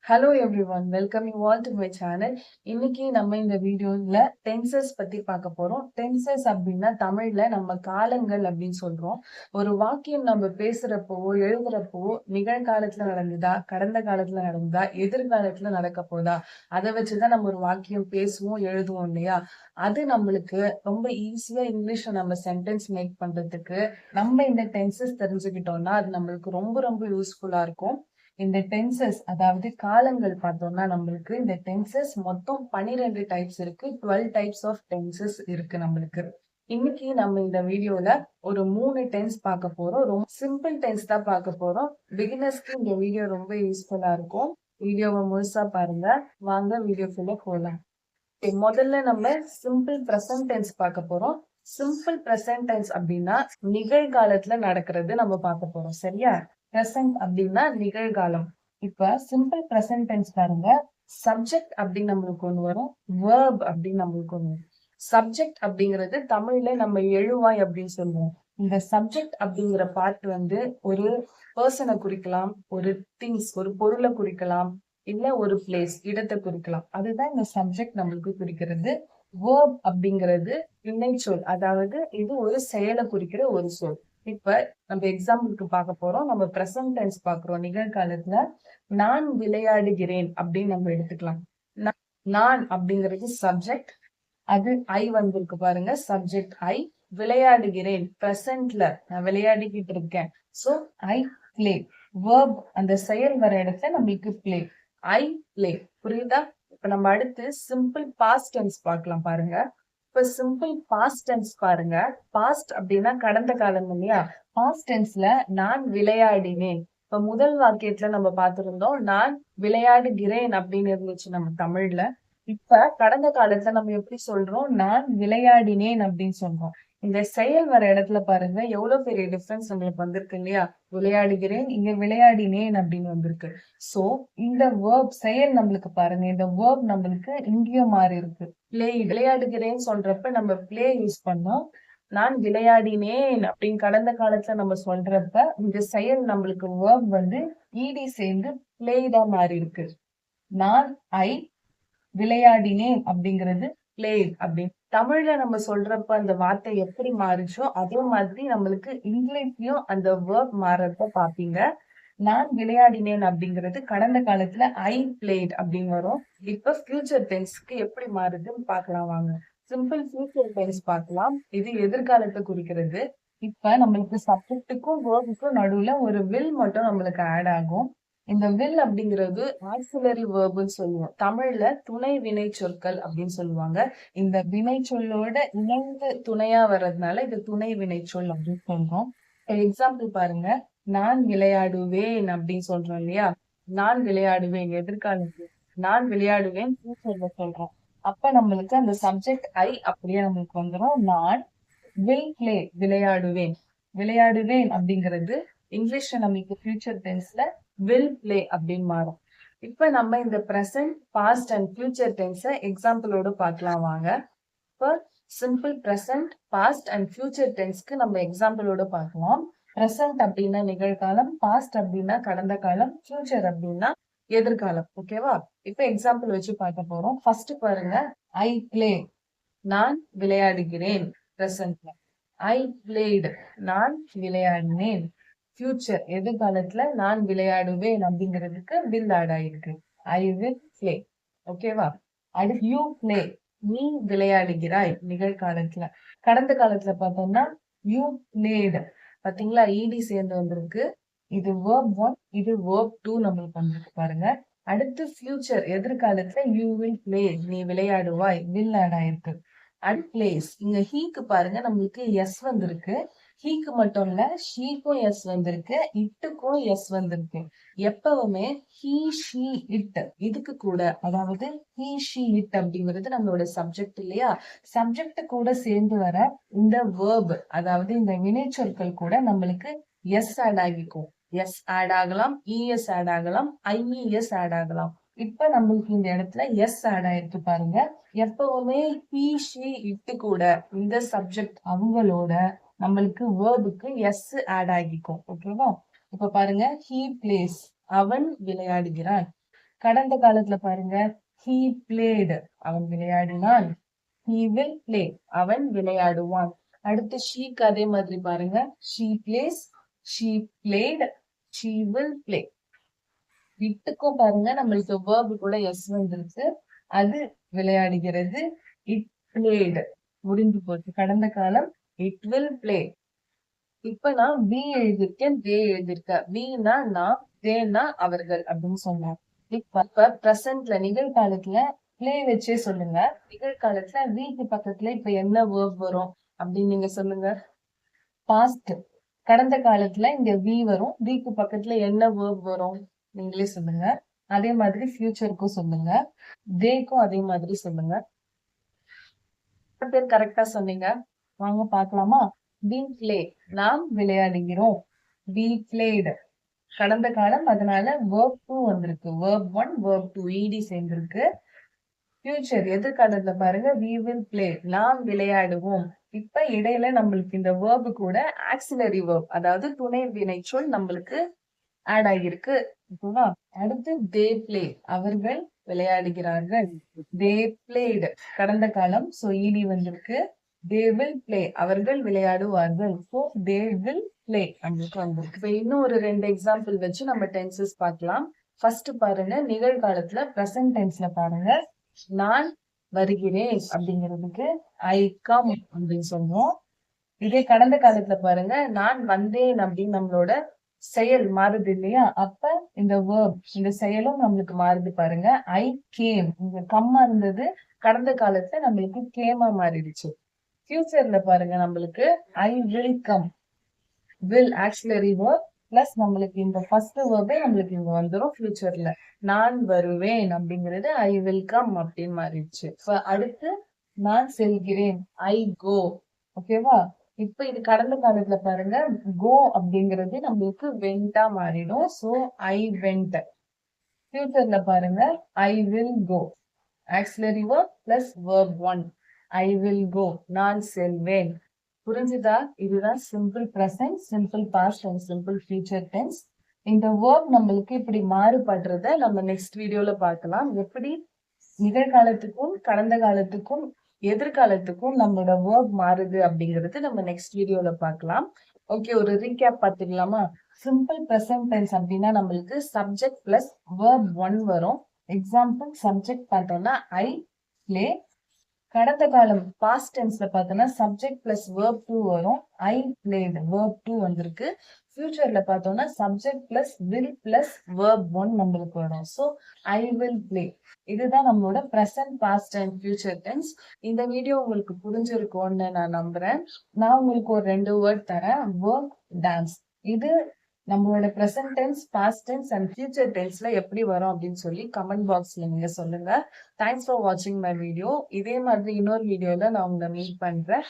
Hello everyone, welcome you all to my channel. இன்னைக்கு நம்ம இந்த வீடியோல டென்சஸ் பத்தி பார்க்க போறோம். டென்சஸ் அப்படின்னா தமிழ்ல நம்ம காலங்கள் அப்படின்னு சொல்றோம். ஒரு வாக்கியம் நம்ம பேசுறப்போ, எழுதுறப்போ நிகழ்காலத்துல நடந்ததா, கடந்த காலத்துல நடந்ததா, எதிர்காலத்துல நடக்க போதா, அதை வச்சுதான் நம்ம ஒரு வாக்கியம் பேசுவோம், எழுதுவோம் இல்லையா? அது நம்மளுக்கு ரொம்ப ஈஸியா இங்கிலீஷ்ல நம்ம சென்டென்ஸ் மேக் பண்றதுக்கு நம்ம இந்த டென்சஸ் தெரிஞ்சுக்கிட்டோம்னா அது நம்மளுக்கு ரொம்ப ரொம்ப யூஸ்ஃபுல்லா இருக்கும். இந்த டென்சஸ் அதாவது காலங்கள் பார்த்தோம்னா நம்மளுக்கு இந்த டென்சஸ் மொத்தம் 12 டைப்ஸ் இருக்கு. 12 டைப்ஸ் ஆஃப் டென்சஸ் இருக்கு நம்மளுக்கு. இன்னைக்கு நம்ம இந்த வீடியோல ஒரு 3 டென்ஸ் பார்க்க போறோம். ரொம்ப சிம்பிள் டென்ஸ் தான் பார்க்க போறோம். பிகினர்ஸ்க்கு இந்த வீடியோ ரொம்ப யூஸ்ஃபுல்லா இருக்கும். வீடியோவை முழுசா பாருங்க. வாங்க வீடியோக்குள்ள போலாம். முதல்ல நம்ம சிம்பிள் பிரசன்ட் டென்ஸ் பார்க்க போறோம். சிம்பிள் பிரசன்ட் டென்ஸ் அப்படின்னா நிகழ்காலத்துல நடக்கிறது நம்ம பார்க்க போறோம். சரியா? பிரசன்ட் அப்படின்னா நிகழ்காலம். இப்ப சிம்பிள் பிரசன்ட் டென்ஸ் பாருங்க. சப்ஜெக்ட் அப்படின்னு நம்மளுக்கு ஒண்ணு வரும், வேர்ப் அப்படின்னு நம்மளுக்கு ஒண்ணு வரும். சப்ஜெக்ட் அப்படிங்கிறது தமிழ்ல நம்ம எழுவாய் அப்படின்னு சொல்லுவோம். இந்த சப்ஜெக்ட் அப்படிங்கிற பார்ட் வந்து ஒரு பர்சனை குறிக்கலாம், ஒரு திங்ஸ் ஒரு பொருளை குறிக்கலாம், இல்ல ஒரு பிளேஸ் இடத்தை குறிக்கலாம். அதுதான் இந்த சப்ஜெக்ட் நம்மளுக்கு குறிக்கிறது. வேர்ப் அப்படிங்கிறது வினைச்சொல், அதாவது இது ஒரு செயலை குறிக்கிற ஒரு சொல். இப்ப நம்ம எக்ஸாம்பிளுக்கு பார்க்க போறோம். நம்ம பிரசன்ட் டென்ஸ் பாக்குறோம். நிகழ்காலத்துல நான் விளையாடுகிறேன் அப்படின்னு நம்ம எடுத்துக்கலாம். நான் அப்படிங்கிறது சப்ஜெக்ட், அது ஐ வந்திருக்கு பாருங்க, சப்ஜெக்ட் ஐ. விளையாடுகிறேன் பிரசன்ட்ல நான் விளையாடிக்கிட்டு இருக்கேன். So I play. வேர்ப் அந்த செயல் வர இடத்துல நம்மளுக்கு பிளே. I play. புரியுதா? இப்ப நம்ம அடுத்து சிம்பிள் பாஸ்ட் டென்ஸ் பார்க்கலாம் பாருங்க. இப்ப சிம்பிள் பாஸ்ட் டென்ஸ் பாருங்க. பாஸ்ட் அப்படின்னா கடந்த காலம் இல்லையா? பாஸ்ட் டென்ஸ்ல நான் விளையாடினேன். இப்ப முதல் வாக்கியத்துல நம்ம பார்த்திருந்தோம் நான் விளையாடுகிறேன் அப்படின்னு இருந்துச்சு நம்ம தமிழ்ல. இப்ப கடந்த காலத்துல நம்ம எப்படி சொல்றோம்? நான் விளையாடினேன் அப்படின்னு சொல்றோம். இந்த செயல் வர இடத்துல பாருங்க எவ்வளவு பெரிய டிஃபரன்ஸ் உங்களுக்கு வந்திருக்கு இல்லையா? விளையாடுகிறேன், இங்க விளையாடினேன் அப்படின்னு வந்திருக்கு. சோ இந்த வேர்ப் செயல் நம்மளுக்கு பாருங்க, இந்த வேர்ப் நம்மளுக்கு இங்கேயும் மாறி இருக்கு. பிளே. விளையாடுகிறேன் சொல்றப்ப நம்ம பிளே யூஸ் பண்ணோம். நான் விளையாடினேன் அப்படின்னு கடந்த காலத்துல நம்ம சொல்றப்ப இந்த செயல் நம்மளுக்கு வேர்ப் வந்து ஈடி சேர்ந்து பிளேடா மாறி இருக்கு. நான் ஐ விளையாடினேன் அப்படிங்கிறது பிளேட் அப்படின்னு. தமிழ்ல நம்ம சொல்றப்ப அந்த வார்த்தை எப்படி மாறுச்சோ அதே மாதிரி நம்மளுக்கு இங்கிலீஷ்லயும் அந்த வேர்ப் மாறப்ப பாப்பீங்க. நான் விளையாடினேன் அப்படிங்கிறது கடந்த காலத்துல ஐ பிளேட் அப்படின்னு வரும். இப்ப ஃபியூச்சர் டென்ஸ்க்கு எப்படி மாறுதுன்னு பார்க்கலாம் வாங்க. சிம்பிள் ஃபியூச்சர் டென்ஸ் பார்க்கலாம். இது எதிர்காலத்தை குறிக்கிறது. இப்ப நம்மளுக்கு சப்ஜெக்ட்டுக்கும் வேர்புக்கும் நடுவுல ஒரு வில் மட்டும் நம்மளுக்கு ஆட் ஆகும். இந்த வில் அப்படிங்கிறது ஆக்சிலரி வேர்ப்னு சொல்லுவோம். தமிழ்ல துணை வினை சொற்கள் அப்படின்னு சொல்லுவாங்க. இந்த வினை சொல்லோட இணைந்து துணையா வர்றதுனால இது துணை வினை சொல் அப்படின்னு சொல்றோம். எக்ஸாம்பிள் பாருங்க. நான் விளையாடுவேன் அப்படின்னு சொல்றோம் இல்லையா? நான் விளையாடுவேன் எதிர்காலத்துல. நான் விளையாடுவேன் ஃபியூச்சர்ல சொல்றோம். அப்ப நம்மளுக்கு அந்த சப்ஜெக்ட் ஐ அப்படியே நம்மளுக்கு வந்துடும். நான் வில் பிளே விளையாடுவேன். விளையாடுவேன் அப்படிங்கிறது இங்கிலீஷ்ல நம்மளுக்கு ஃபியூச்சர் டென்ஸ்ல வில் பிளே அப்படின்னு மாறும். இப்ப நம்ம இந்த present, past and future tense எக்ஸாம்பிளோட பார்க்கலாம் வாங்க. இப்ப simple present, past and future டென்ஸ்க்கு நம்ம எக்ஸாம்பிளோட பார்க்கலாம். பிரசன்ட் அப்படின்னா நிகழ்காலம், பாஸ்ட் அப்படின்னா கடந்த காலம், ஃபியூச்சர் அப்படின்னா எதிர்காலம். ஓகேவா? இப்ப எக்ஸாம்பிள் வச்சு பார்க்க போறோம். ஃபர்ஸ்ட் பாருங்க. I play. நான் விளையாடுகிறேன் பிரசன்ட்ல. ஐ பிளேடு. நான் விளையாடினேன். ஃபியூச்சர் எதிர்காலத்துல நான் விளையாடுவேன் அப்படிங்கிறதுக்கு வில் ஆட் ஆயிருக்கு. ஐ வில் பிளே. ஓகேவா? அடுத்து யூ பிளே. நீ விளையாடுகிறாய் நிகழ்காலத்துல. கடந்த காலத்துல பார்த்தோம்னா யூ பிளேடு. பாத்தீங்களா? இடி சேர்ந்து வந்திருக்கு. இது வேர்ப் 1, இது வேர்ப் 2 நம்மளுக்கு வந்திருக்கு பாருங்க. அடுத்து ஃபியூச்சர் எதிர்காலத்துல யூ வில் பிளே. நீ விளையாடுவாய். வில் ஆட் ஆயிருக்கு. And place. இங்க ஹீக்கு பாருங்க நம்மளுக்கு எஸ் வந்திருக்கு. ஹீக்கு மட்டும் இல்ல, ஷீக்கும் எஸ் வந்திருக்கு, இட்டுக்கும் எஸ் வந்திருக்கு. எப்பவுமே ஹீ, ஷீ, இட் இதுக்கு கூட, அதாவது ஹீ, ஷீ, இட் அப்படிங்கிறது நம்மளோட சப்ஜெக்ட் இல்லையா? சப்ஜெக்ட் கூட சேர்ந்து வர இந்த வேர்ப், அதாவது இந்த வினைச்சொற்கள் கூட நம்மளுக்கு எஸ் ஆட் ஆகிக்கும். எஸ் ஆட் ஆகலாம், இஎஸ் ஆட் ஆகலாம், ஐஇஎஸ் ஆட் ஆகலாம். இப்ப நம்மளுக்கு இந்த இடத்துல எஸ் ஆட் ஆயிருக்கு பாருங்க. எப்பவுமே ஹீ, ஷீ, இட்டு கூட இந்த சப்ஜெக்ட் அவங்களோட நம்மளுக்கு வேர்புக்கு எஸ் ஆட் ஆகிக்கும். ஓகேவா? இப்ப பாருங்க. He plays. அவன் விளையாடுகிறான். கடந்த காலத்துல பாருங்க he played அவன் விளையாடினான். he will play அவன் விளையாடுவான். அடுத்து ஷீக்கு அதே மாதிரி பாருங்க she plays, she played, she will play. இட்டுக்கும் பாருங்க நம்மளுக்கு verb கூட எஸ் வந்துருச்சு. அது விளையாடுகிறது. it played முடிஞ்சு போச்சு கடந்த காலம். it will play. இப்ப நான் we எழுதிருக்கேன், they எழுதிருக்கேன். weனா நான், theyனா அவர்கள் அப்படின்னு சொன்னேன். இப்ப பிரசன்ட்ல நிகழ்காலத்துல play வச்சே சொல்லுங்க. நிகழ்காலத்துல weக்கு பக்கத்துல இப்ப என்ன verb வரும் அப்படின்னு நீங்க சொல்லுங்க. past கடந்த காலத்துல இங்க we வரும். weக்கு பக்கத்துல என்ன verb வரும் நீங்களே சொல்லுங்க. அதே மாதிரி ஃபியூச்சருக்கும் சொல்லுங்க. theyக்கும் அதே மாதிரி சொல்லுங்க. பேர் கரெக்டா சொன்னீங்க. வாங்க பார்க்கலாமா? we play நாம் விளையாடுகிறோம். we played கடந்த காலம், அதனால verb 2 வந்திருக்கு. verb 1 verb 2 ed சேர்ந்திருக்கு. ஃபியூச்சர் எதிர்காலத்துல பாருங்க we will play நாம் விளையாடுவோம். இப்ப இடையில நம்மளுக்கு இந்த verb கூட ஆக்சிலரி verb அதாவது துணை வினைச்சொல் நம்மளுக்கு ஆட் ஆகியிருக்கு. ஓகேவா? அடுத்து they play அவர்கள் விளையாடுகிறார்கள். they played கடந்த காலம், சோ ed வந்திருக்கு. they will play அவர்கள் விளையாடுவார்கள். so they will play அப்படின்னு வந்திருக்கு. இப்ப இன்னும் ஒரு 2 எக்ஸாம்பிள் வச்சு நம்ம டென்சஸ் பார்க்கலாம். ஃபர்ஸ்ட் பாருங்க நிகழ்காலத்துல பிரசன்ட் டென்ஸ்ல பாருங்க நான் வருகிறேன் அப்படிங்கிறதுக்கு ஐ கம் அப்படின்னு சொல்றோம். இதே கடந்த காலத்துல பாருங்க நான் வந்தேன் அப்படின்னு நம்மளோட செயல் மாறுது இல்லையா? அப்ப இந்த verb இந்த செயலும் நம்மளுக்கு மாறுது பாருங்க. ஐ கேம் இங்க கம்மா இருந்தது, கடந்த காலத்துல நம்மளுக்கு கேமா மாறிடுச்சு. ஃபியூச்சர்ல பாருங்க நம்மளுக்கு I will come. Will auxiliary verb plus நம்மளுக்கு இந்த ஃபர்ஸ்ட் வேர்பே நம்மளுக்கு இங்க வந்துடும். ஃபியூச்சர்ல நான் வருவேன் அப்படிங்கிறது ஐ வில் கம் அப்படின்னு மாறிடுச்சு. அடுத்து நான் செல்கிறேன் ஐ கோ. ஓகேவா? இப்ப இது கடந்த காலத்துல பாருங்க கோ அப்படிங்கிறது நம்மளுக்கு வெண்டா மாறிடும். So I went. ஃபியூச்சர்ல பாருங்க I will go auxiliary verb plus verb 1 I will go நான் செல்வேன். புரிஞ்சுதா? இதுதான் simple present, simple past and simple future tense. இந்த verb நம்மளுக்கு இப்படி மாறுபடுறத நம்ம நெக்ஸ்ட் வீடியோல பார்க்கலாம். எப்படி நிகழ்காலத்துக்கும் கடந்த காலத்துக்கும் எதிர்காலத்துக்கும் நம்மளோட verb மாறுது அப்படிங்கிறது நம்ம நெக்ஸ்ட் வீடியோல பார்க்கலாம். ஓகே, ஒரு ரீகேப் பார்த்துக்கலாமா? சிம்பிள் பிரசன்ட் டென்ஸ் அப்படின்னா நம்மளுக்கு சப்ஜெக்ட் பிளஸ் verb 1 வரும். எக்ஸாம்பிள் சப்ஜெக்ட் பார்த்தோம்னா ஐ பிளே. கடந்த காலம் பாஸ்ட் டென்ஸ்ல பார்த்தோம்னா சப்ஜெக்ட் பிளஸ் verb 2 வரும். ஐ பிளேட் verb 2 வந்திருக்கு. ஃபியூச்சர்ல பார்த்தோம்னா subject plus will plus verb 1 நம்மளுக்கு வரும். So I will play. இதுதான் நம்மளோட present past and future tense. இந்த வீடியோ உங்களுக்கு புரிஞ்சிருக்கும்னு நான் நம்புறேன். நான் உங்களுக்கு ஒரு 2 வேர்ட் தரேன். Work, dance. இது நம்மளோட present tense, past tense and future டென்ஸ்ல எப்படி வரும் அப்படின்னு சொல்லி கமெண்ட் பாக்ஸ்ல நீங்க சொல்லுங்க. தேங்க்ஸ் ஃபார் வாட்சிங் மை வீடியோ. இதே மாதிரி இன்னொரு வீடியோல நான் உங்களை மீட் பண்றேன்.